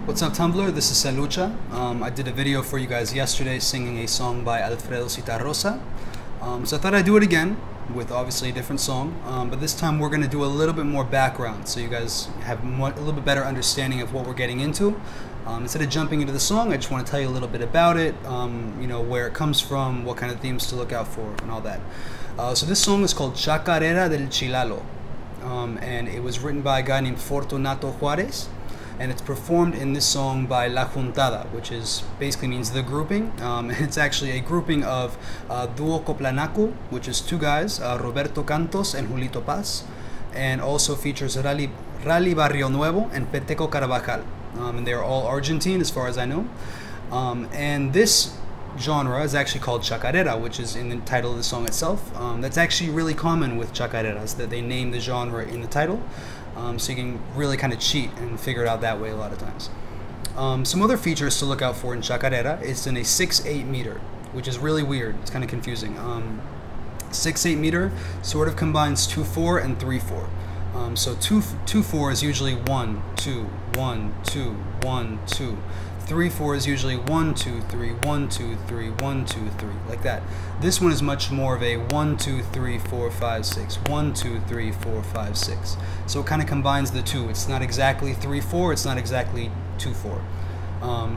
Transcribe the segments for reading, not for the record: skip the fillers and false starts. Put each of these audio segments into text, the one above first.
What's up, Tumblr? This is Salucha. I did a video for you guys yesterday singing a song by Alfredo Citarrosa. So I thought I'd do it again with obviously a different song, but this time we're going to do a little bit more background so you guys have a little bit better understanding of what we're getting into. Instead of jumping into the song, I just want to tell you a little bit about it, you know, where it comes from, what kind of themes to look out for, and all that. So this song is called Chacarera del Chilalo, and it was written by a guy named Fortunato Juarez. And it's performed in this song by La Juntada, which is basically means the grouping. And it's actually a grouping of Duo Coplanacu, which is two guys, Roberto Cantos and Julito Paz, and also features Rally Barrio Nuevo and Peteco Carvajal. And they're all Argentine as far as I know. And this genre is actually called chacarera, which is in the title of the song itself. That's actually really common with chacareras, that they name the genre in the title. So you can really kind of cheat and figure it out that way a lot of times. Some other features to look out for in chacarera, it's in a 6/8 meter, which is really weird. It's kind of confusing. 6/8 meter sort of combines 2/4 and 3/4. So 2/4 is usually 1 2 1 2 1 2. 3/4 is usually 1 2 3 1 2 3 1 2 3, like that. This one is much more of a 1 2 3 4 5 6 1 2 3 4 5 6. So it kind of combines the two. It's not exactly 3/4. It's not exactly 2/4.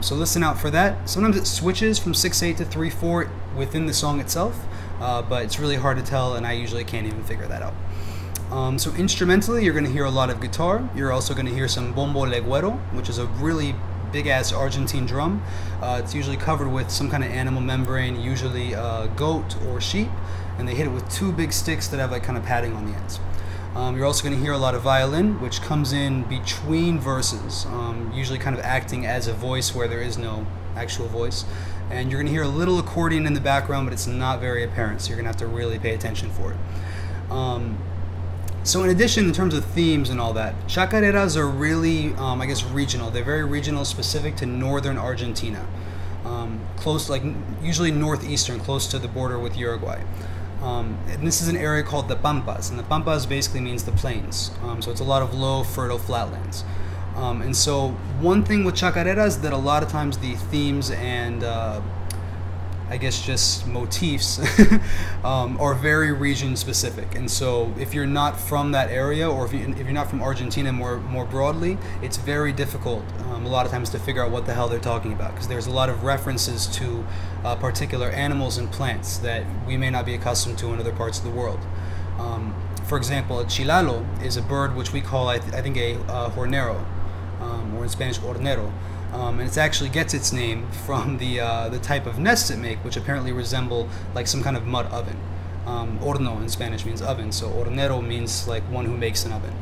So listen out for that. Sometimes it switches from 6/8 to 3/4 within the song itself, but it's really hard to tell, and I usually can't even figure that out. So instrumentally, you're going to hear a lot of guitar. You're also going to hear some bombo legüero, which is a really big-ass Argentine drum. It's usually covered with some kind of animal membrane, usually goat or sheep, and they hit it with two big sticks that have like kind of padding on the ends. You're also going to hear a lot of violin, which comes in between verses, usually kind of acting as a voice where there is no actual voice. And you're going to hear a little accordion in the background, but it's not very apparent, so you're going to have to really pay attention for it. So in addition, in terms of themes and all that, chacareras are really, I guess, regional. They're very regional, specific to northern Argentina. Close, like usually northeastern, close to the border with Uruguay. And this is an area called the Pampas, and the Pampas basically means the plains. So it's a lot of low, fertile flatlands. And so one thing with chacareras is that a lot of times the themes and I guess just motifs are very region specific, and so if you're not from that area, or if you're not from Argentina more broadly, it's very difficult a lot of times to figure out what the hell they're talking about, because there's a lot of references to particular animals and plants that we may not be accustomed to in other parts of the world. For example, a chilalo is a bird which we call, I think, a hornero, or in Spanish hornero. And it actually gets its name from the type of nests it make, which apparently resemble like some kind of mud oven. Horno in Spanish means oven, so hornero means like one who makes an oven.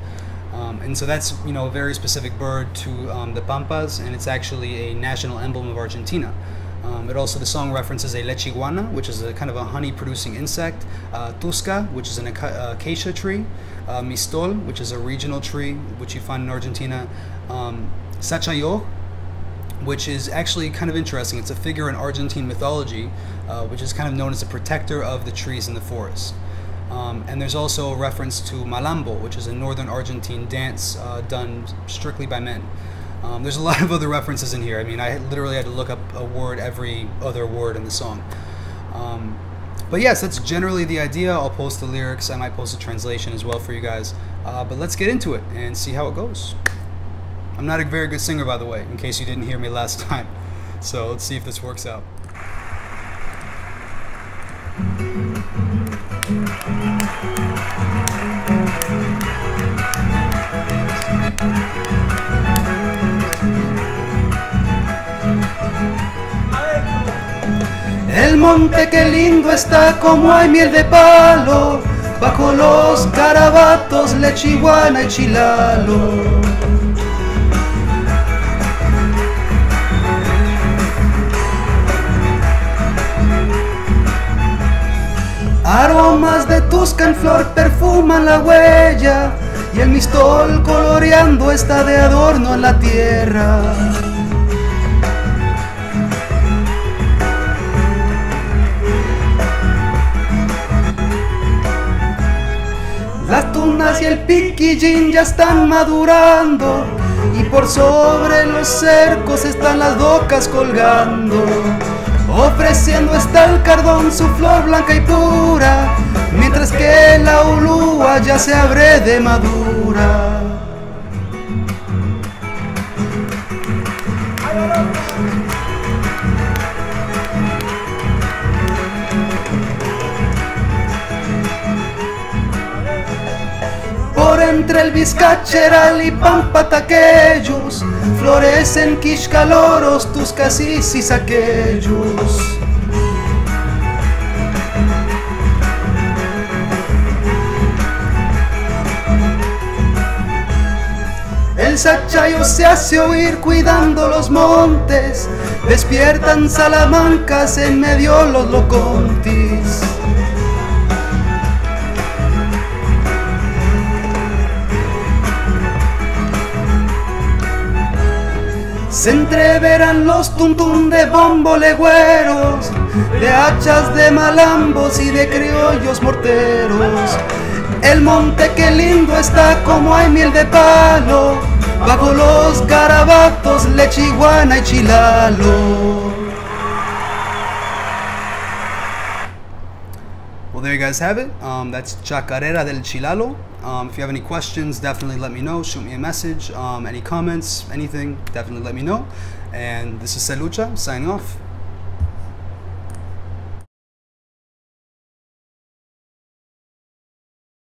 And so that's, you know, a very specific bird to the Pampas, and it's actually a national emblem of Argentina. The song references a lechiguana, which is a kind of a honey-producing insect, tusca, which is an acacia tree, mistol, which is a regional tree which you find in Argentina, sachayo, which is actually kind of interesting. It's a figure in Argentine mythology, which is kind of known as a protector of the trees in the forest. And there's also a reference to malambo, which is a northern Argentine dance done strictly by men. There's a lot of other references in here. I mean, I literally had to look up a word, every other word in the song. But yes, that's generally the idea. I'll post the lyrics. I might post a translation as well for you guys. But let's get into it and see how it goes. I'm not a very good singer, by the way, in case you didn't hear me last time. So let's see if this works out. El monte que lindo está, como hay miel de palo, bajo los garabatos, lechiguana y chilalo. Aromas de tusca en flor perfuman la huella, y el mistol coloreando está de adorno en la tierra. Las tunas y el piquillín ya están madurando, y por sobre los cercos están las dockas colgando. Ofreciendo está el cardón su flor blanca y pura, mientras que la ulúa ya se abre de madura. Por entre el vizcacheral y pampataquellos florecen quixcaloros, tuscas y sisaquellos. El sachayo se hace oír cuidando los montes, despiertan salamancas en medio los locontis. Se entreveran los tum-tum de bombo legüeros, de hachas de malambos y de criollos morteros. El monte que lindo está, como hay miel de palo, bajo los garabatos, lechiguana y chilalo. Well, there you guys have it. That's Chacarera del Chilalo. If you have any questions, definitely let me know. Shoot me a message. Any comments, anything, definitely let me know. And this is Lucha signing off.